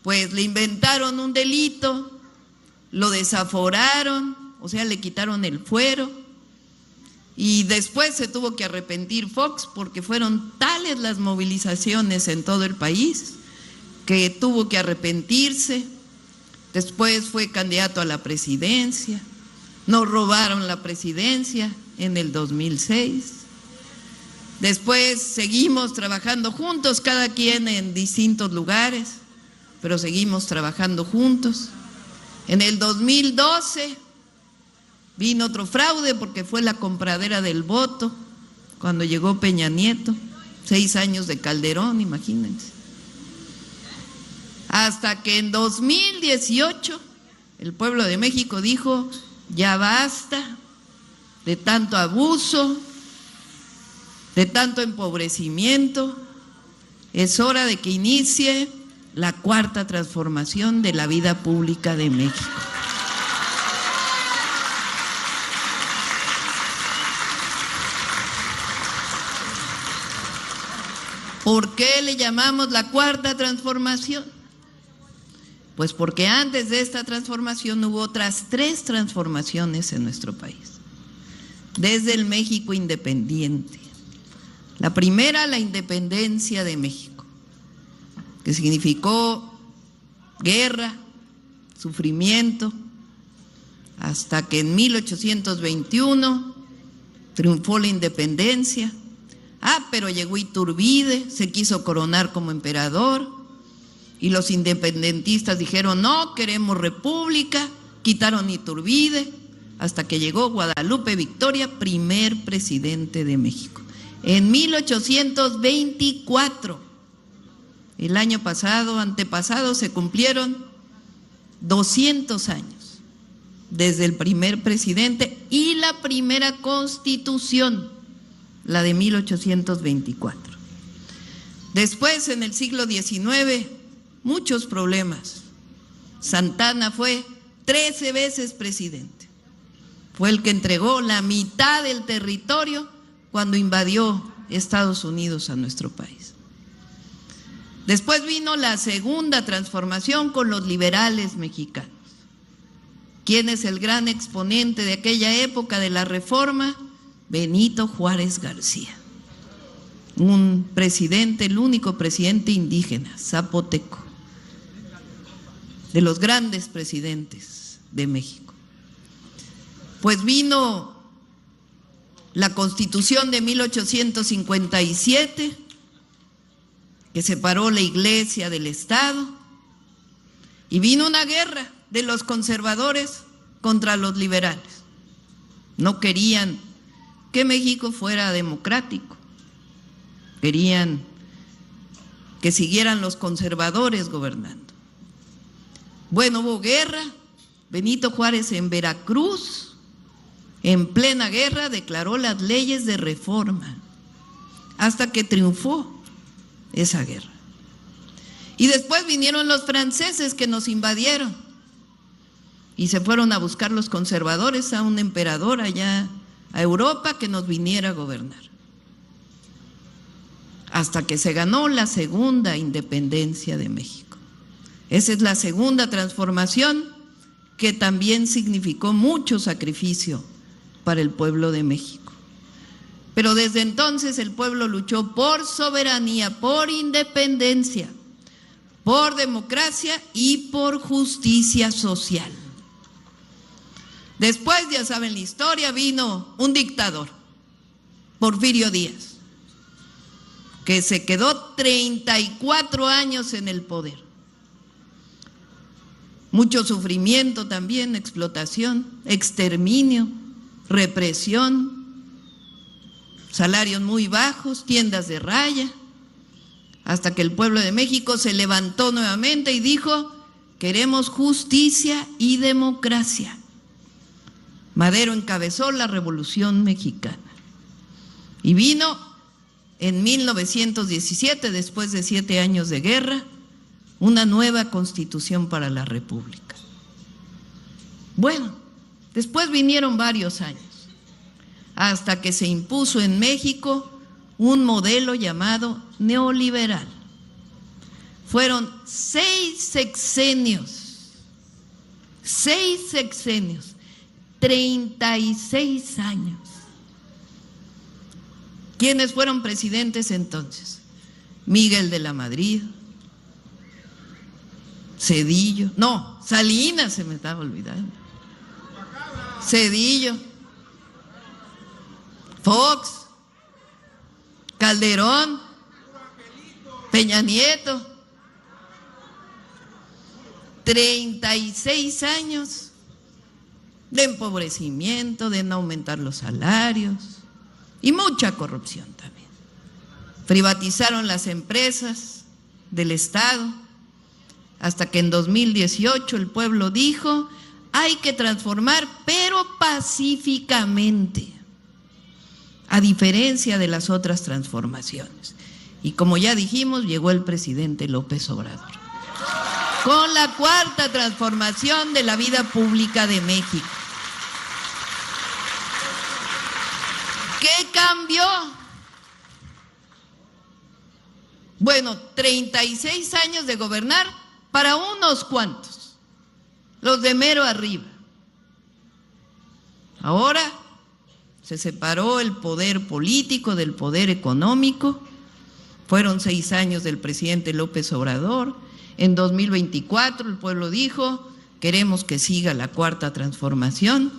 pues le inventaron un delito, lo desaforaron, o sea, le quitaron el fuero, y después se tuvo que arrepentir Fox porque fueron tales las movilizaciones en todo el país que tuvo que arrepentirse. Después fue candidato a la presidencia, nos robaron la presidencia en el 2006. Después seguimos trabajando juntos, cada quien en distintos lugares. pero seguimos trabajando juntos. En el 2012 vino otro fraude porque fue la compradera del voto cuando llegó Peña Nieto, 6 años de Calderón, imagínense. Hasta que en 2018 el pueblo de México dijo, ya basta de tanto abuso, de tanto empobrecimiento, es hora de que inicie la cuarta transformación de la vida pública de México. ¿Por qué le llamamos la cuarta transformación? Pues porque antes de esta transformación hubo otras 3 transformaciones en nuestro país, desde el México independiente. La primera, la independencia de México, que significó guerra, sufrimiento, hasta que en 1821 triunfó la independencia. Pero llegó Iturbide, se quiso coronar como emperador y los independentistas dijeron, no, queremos república, quitaron Iturbide, hasta que llegó Guadalupe Victoria, primer presidente de México. En 1824, el año pasado, antepasado, se cumplieron 200 años desde el primer presidente y la primera constitución, la de 1824. Después, en el siglo XIX, muchos problemas. Santana fue 13 veces presidente. Fue el que entregó la mitad del territorio cuando invadió Estados Unidos a nuestro país. Después vino la segunda transformación con los liberales mexicanos. ¿Quién es el gran exponente de aquella época de la reforma? Benito Juárez García, un presidente, el único presidente indígena, zapoteco, de los grandes presidentes de México. Pues vino la Constitución de 1857, que separó la Iglesia del Estado, y vino una guerra de los conservadores contra los liberales. No querían que México fuera democrático, querían que siguieran los conservadores gobernando. Bueno, hubo guerra. Benito Juárez en Veracruz, en plena guerra, declaró las leyes de reforma, hasta que triunfó esa guerra. Y después vinieron los franceses que nos invadieron y se fueron a buscar los conservadores a un emperador allá a Europa que nos viniera a gobernar, hasta que se ganó la segunda independencia de México. Esa es la segunda transformación, que también significó mucho sacrificio para el pueblo de México. Pero desde entonces el pueblo luchó por soberanía, por independencia, por democracia y por justicia social. Después, ya saben la historia, vino un dictador, Porfirio Díaz, que se quedó 34 años en el poder. Mucho sufrimiento también, explotación, exterminio, represión, salarios muy bajos, tiendas de raya, hasta que el pueblo de México se levantó nuevamente y dijo, queremos justicia y democracia. Madero encabezó la Revolución Mexicana y vino en 1917, después de 7 años de guerra, una nueva constitución para la República. Bueno, después vinieron varios años, hasta que se impuso en México un modelo llamado neoliberal. Fueron 6 sexenios, 36 años. ¿Quiénes fueron presidentes entonces? Miguel de la Madrid, Zedillo, no, Salinas, se me estaba olvidando, Zedillo, Fox, Calderón, Peña Nieto. 36 años de empobrecimiento, de no aumentar los salarios y mucha corrupción también. Privatizaron las empresas del Estado hasta que en 2018 el pueblo dijo: hay que transformar, pero pacíficamente, a diferencia de las otras transformaciones. Y como ya dijimos, llegó el presidente López Obrador con la cuarta transformación de la vida pública de México. ¿Qué cambió? Bueno, 36 años de gobernar para unos cuantos, los de mero arriba. Ahora se separó el poder político del poder económico. Fueron 6 años del presidente López Obrador. En 2024 el pueblo dijo: queremos que siga la cuarta transformación.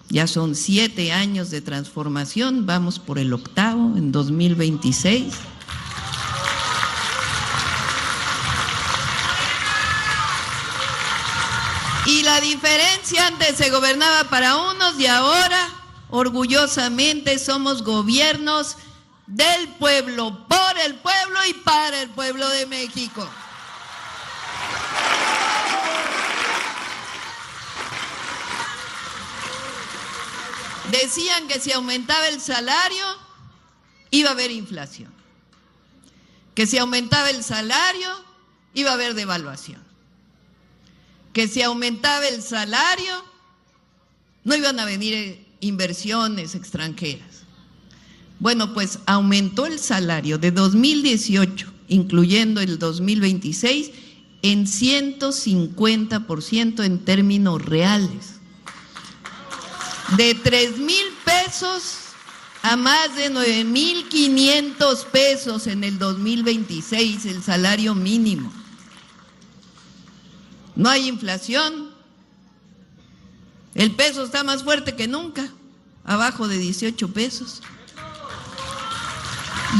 Ya son 7 años de transformación, vamos por el 8º en 2026. Y la diferencia: antes se gobernaba para unos y ahora orgullosamente somos gobiernos del pueblo, por el pueblo y para el pueblo de México. Decían que si aumentaba el salario iba a haber inflación, que si aumentaba el salario iba a haber devaluación, que si aumentaba el salario no iban a venir inversiones extranjeras. Bueno, pues aumentó el salario de 2018, incluyendo el 2026, en 150% en términos reales. De 3,000 pesos a más de 9,500 pesos en el 2026, el salario mínimo. No hay inflación. El peso está más fuerte que nunca, abajo de 18 pesos.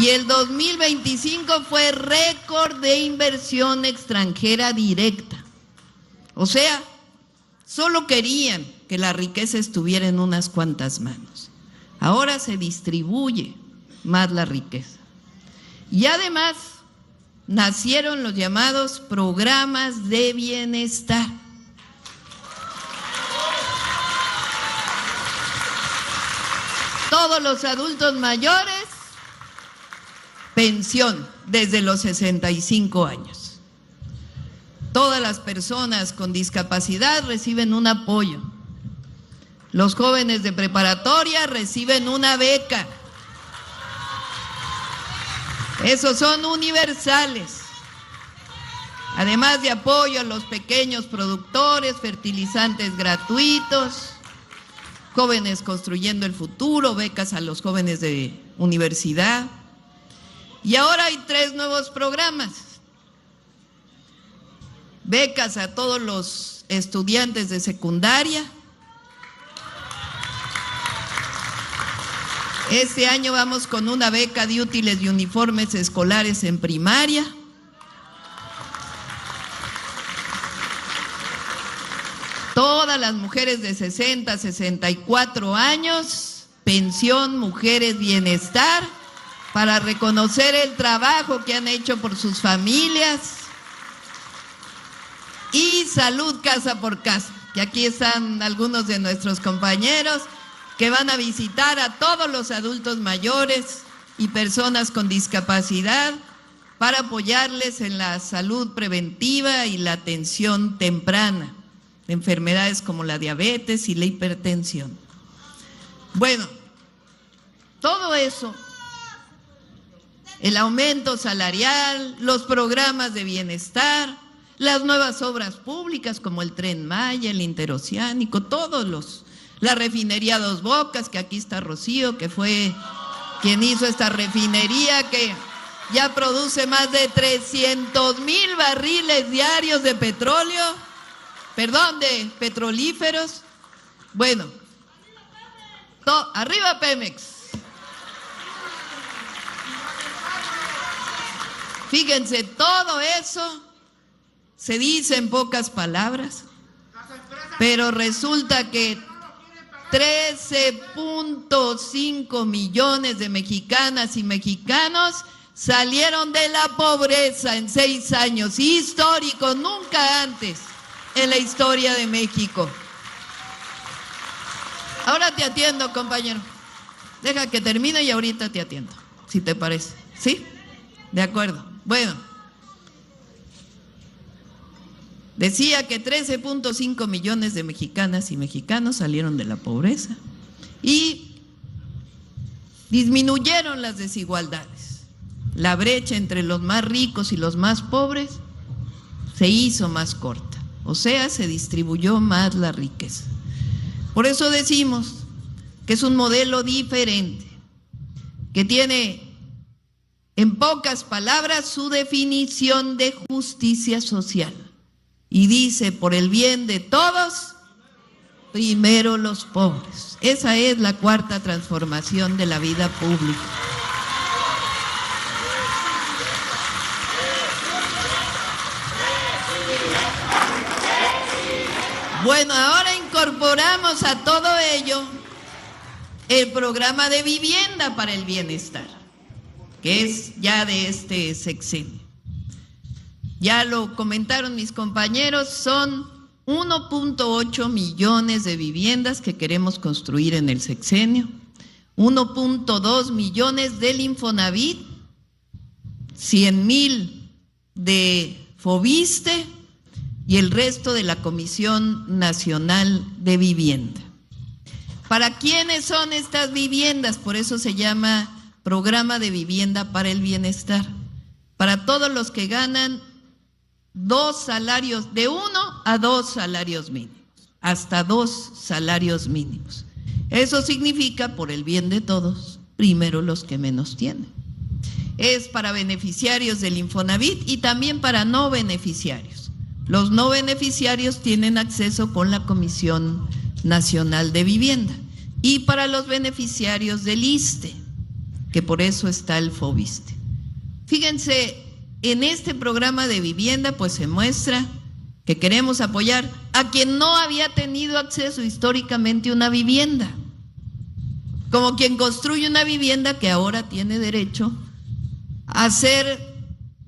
Y el 2025 fue récord de inversión extranjera directa. O sea, solo querían que la riqueza estuviera en unas cuantas manos. Ahora se distribuye más la riqueza. Y además nacieron los llamados programas de bienestar. Todos los adultos mayores, pensión desde los 65 años. Todas las personas con discapacidad reciben un apoyo. Los jóvenes de preparatoria reciben una beca. Esos son universales. Además de apoyo a los pequeños productores, fertilizantes gratuitos, jóvenes construyendo el futuro, becas a los jóvenes de universidad. Y ahora hay 3 nuevos programas. Becas a todos los estudiantes de secundaria. Este año vamos con una beca de útiles y uniformes escolares en primaria. Todas las mujeres de 60 a 64 años, pensión Mujeres Bienestar, para reconocer el trabajo que han hecho por sus familias. Y salud casa por casa, que aquí están algunos de nuestros compañeros que van a visitar a todos los adultos mayores y personas con discapacidad para apoyarles en la salud preventiva y la atención temprana de enfermedades como la diabetes y la hipertensión. Bueno, todo eso, el aumento salarial, los programas de bienestar, las nuevas obras públicas como el Tren Maya, el Interoceánico, la refinería Dos Bocas, que aquí está Rocío, que fue quien hizo esta refinería que ya produce más de 300,000 barriles diarios de petróleo, de petrolíferos. Bueno, arriba Pemex. Fíjense, todo eso se dice en pocas palabras, pero resulta que 13.5 millones de mexicanas y mexicanos salieron de la pobreza en 6 años, histórico, nunca antes en la historia de México. Ahora te atiendo, compañero. Deja que termine y ahorita te atiendo, si te parece. ¿Sí? De acuerdo. Bueno, decía que 13.5 millones de mexicanas y mexicanos salieron de la pobreza y disminuyeron las desigualdades. La brecha entre los más ricos y los más pobres se hizo más corta, o sea, se distribuyó más la riqueza. Por eso decimos que es un modelo diferente, que tiene, en pocas palabras, su definición de justicia social. Y dice, por el bien de todos, primero los pobres. Esa es la cuarta transformación de la vida pública. Bueno, ahora incorporamos a todo ello el programa de vivienda para el bienestar, que es ya de este sexenio. Ya lo comentaron mis compañeros, son 1.8 millones de viviendas que queremos construir en el sexenio, 1.2 millones del Infonavit, 100,000 de Foviste y el resto de la Comisión Nacional de Vivienda. ¿Para quiénes son estas viviendas? Por eso se llama Programa de Vivienda para el Bienestar. Para todos los que ganan 2 salarios, de 1 a 2 salarios mínimos, hasta 2 salarios mínimos. Eso significa, por el bien de todos, primero los que menos tienen. Es para beneficiarios del Infonavit y también para no beneficiarios. Los no beneficiarios tienen acceso con la Comisión Nacional de Vivienda, y para los beneficiarios del ISSSTE, que por eso está el Foviste. Fíjense, en este programa de vivienda pues se muestra que queremos apoyar a quien no había tenido acceso históricamente a una vivienda, como quien construye una vivienda que ahora tiene derecho a ser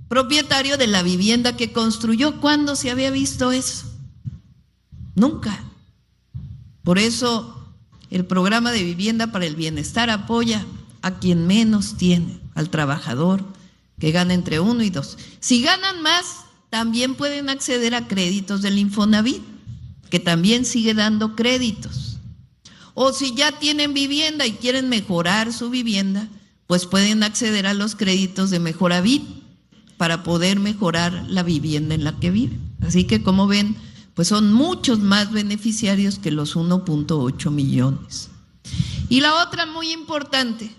propietario de la vivienda que construyó. ¿Cuándo se había visto eso? Nunca. Por eso el programa de vivienda para el bienestar apoya a quien menos tiene, al trabajador que gana entre 1 y 2. Si ganan más, también pueden acceder a créditos del Infonavit, que también sigue dando créditos. O si ya tienen vivienda y quieren mejorar su vivienda, pues pueden acceder a los créditos de Mejoravit para poder mejorar la vivienda en la que viven. Así que, como ven, pues son muchos más beneficiarios que los 1.8 millones. Y la otra muy importante,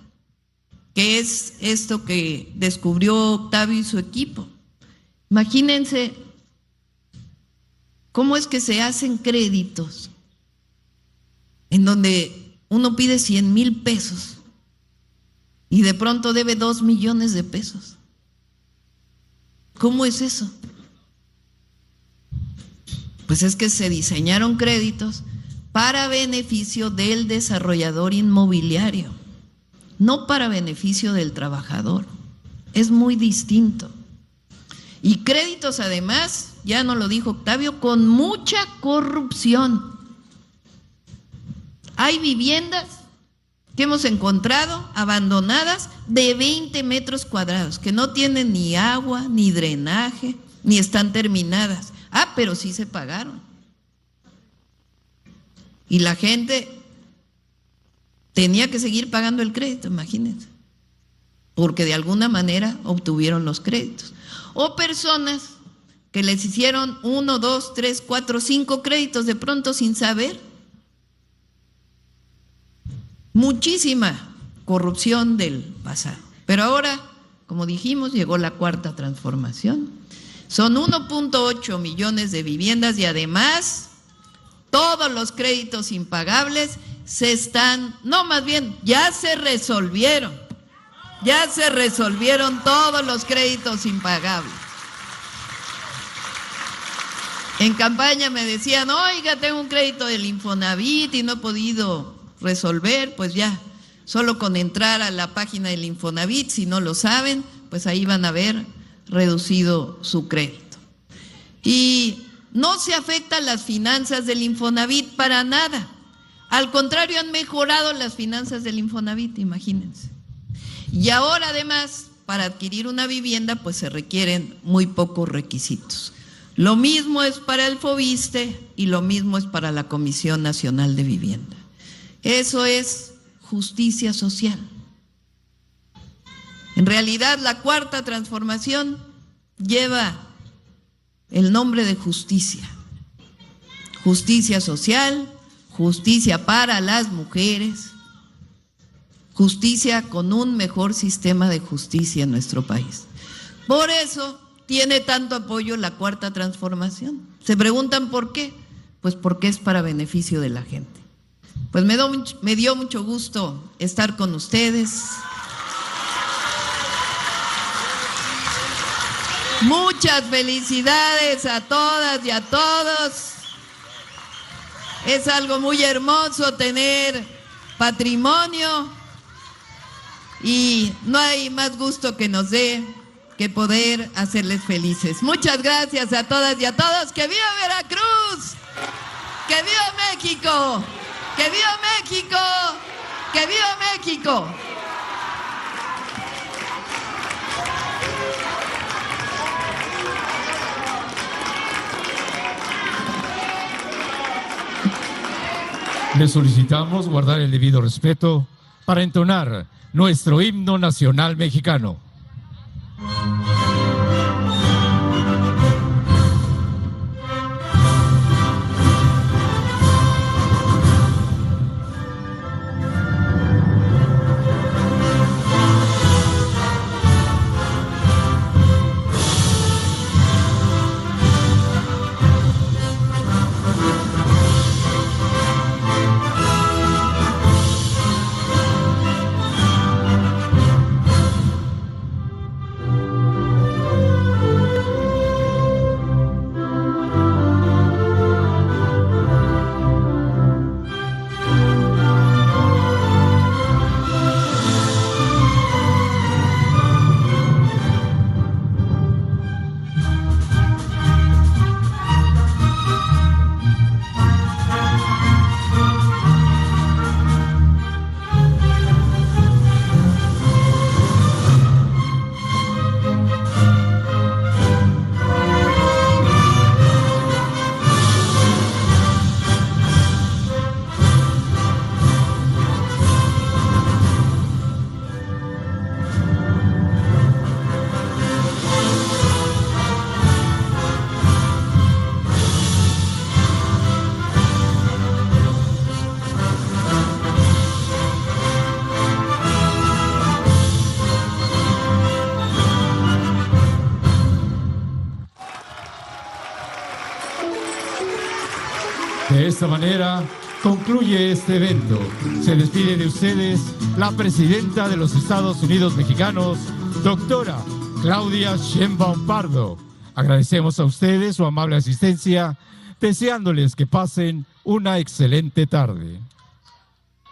que es esto que descubrió Octavio y su equipo. Imagínense cómo es que se hacen créditos en donde uno pide 100,000 pesos y de pronto debe 2 millones de pesos. ¿Cómo es eso? Pues es que se diseñaron créditos para beneficio del desarrollador inmobiliario, no para beneficio del trabajador. Es muy distinto. Y créditos además, ya nos lo dijo Octavio, con mucha corrupción. Hay viviendas que hemos encontrado abandonadas de 20 metros cuadrados, que no tienen ni agua, ni drenaje, ni están terminadas. Ah, pero sí se pagaron. Y la gente tenía que seguir pagando el crédito, imagínense, porque de alguna manera obtuvieron los créditos. O personas que les hicieron 1, 2, 3, 4, 5 créditos de pronto sin saber. Muchísima corrupción del pasado. Pero ahora, como dijimos, llegó la cuarta transformación. Son 1.8 millones de viviendas y además todos los créditos impagables se están, no, más bien, ya se resolvieron. Ya se resolvieron todos los créditos impagables. En campaña me decían, oiga, tengo un crédito del Infonavit y no he podido resolver. Pues ya, solo con entrar a la página del Infonavit, si no lo saben, pues ahí van a ver reducido su crédito. Y no se afectan las finanzas del Infonavit para nada. Al contrario, han mejorado las finanzas del Infonavit, imagínense. Y ahora además, para adquirir una vivienda, pues se requieren muy pocos requisitos. Lo mismo es para el FOVISSSTE y lo mismo es para la Comisión Nacional de Vivienda. Eso es justicia social. En realidad, la Cuarta Transformación lleva el nombre de justicia. Justicia social, justicia para las mujeres, justicia con un mejor sistema de justicia en nuestro país. Por eso tiene tanto apoyo la Cuarta Transformación. ¿Se preguntan por qué? Pues porque es para beneficio de la gente. Pues me dio mucho gusto estar con ustedes. Muchas felicidades a todas y a todos. Es algo muy hermoso tener patrimonio y no hay más gusto que nos dé que poder hacerles felices. Muchas gracias a todas y a todos. ¡Que viva Veracruz! ¡Que viva México! ¡Que viva México! ¡Que viva México! Le solicitamos guardar el debido respeto para entonar nuestro himno nacional mexicano. De esta manera concluye este evento. Se despide de ustedes la presidenta de los Estados Unidos Mexicanos, doctora Claudia Sheinbaum Pardo. Agradecemos a ustedes su amable asistencia, deseándoles que pasen una excelente tarde.